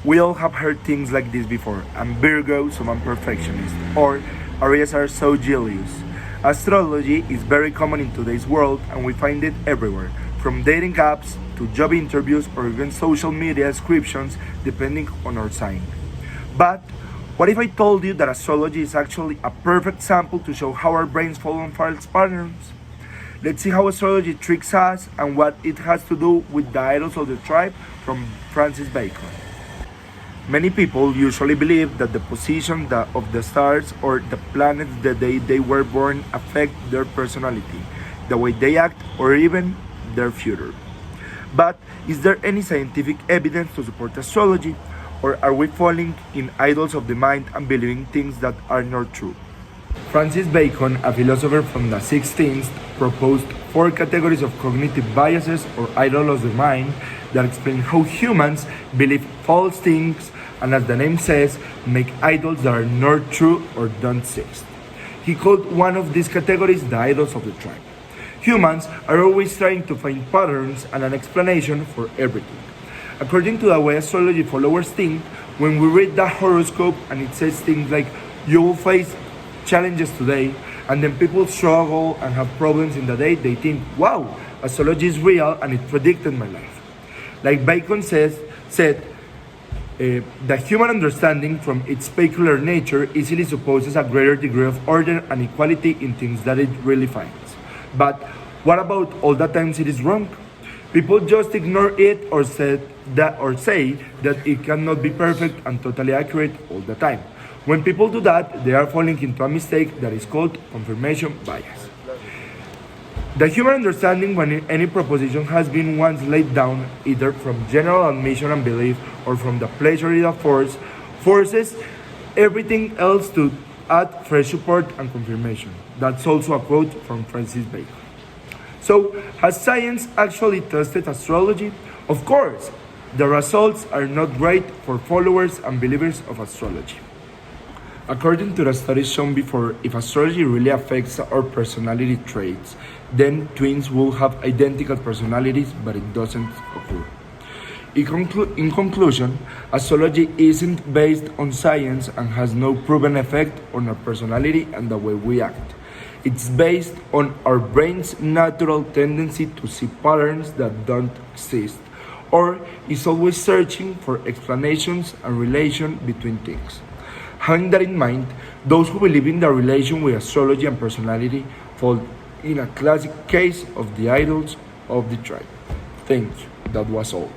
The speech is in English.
We all have heard things like this before. I'm Virgo, so I'm perfectionist. Or Aries are so jealous. Astrology is very common in today's world and we find it everywhere, from dating apps to job interviews or even social media descriptions depending on our sign. But what if I told you that astrology is actually a perfect sample to show how our brains follow on false patterns? Let's see how astrology tricks us and what it has to do with the idols of the tribe from Francis Bacon. Many people usually believe that the position of the stars or the planets the day they were born affect their personality, the way they act, or even their future. But is there any scientific evidence to support astrology, or are we falling in idols of the mind and believing things that are not true? Francis Bacon, a philosopher from the 16th, proposed four categories of cognitive biases or idols of the mind that explain how humans believe false things and, as the name says, make idols that are not true or don't exist. He called one of these categories the idols of the tribe. Humans are always trying to find patterns and an explanation for everything. According to the way astrology followers think, when we read the horoscope and it says things like, you will face challenges today, and then people struggle and have problems in the day, they think, wow, astrology is real and it predicted my life. Like Bacon said, the human understanding from its peculiar nature easily supposes a greater degree of order and equality in things that it really finds. But what about all the times it is wrong? People just ignore it or say that it cannot be perfect and totally accurate all the time. When people do that, they are falling into a mistake that is called confirmation bias. The human understanding when any proposition has been once laid down, either from general admission and belief or from the pleasure it affords, forces everything else to add fresh support and confirmation. That's also a quote from Francis Bacon. So, has science actually tested astrology? Of course, the results are not great for followers and believers of astrology. According to the studies shown before, if astrology really affects our personality traits, then twins will have identical personalities, but it doesn't occur. In conclusion, astrology isn't based on science and has no proven effect on our personality and the way we act. It's based on our brain's natural tendency to see patterns that don't exist, or is always searching for explanations and relation between things. Having that in mind, those who believe in the relation with astrology and personality fall in a classic case of the idols of the tribe. Thank you. That was all.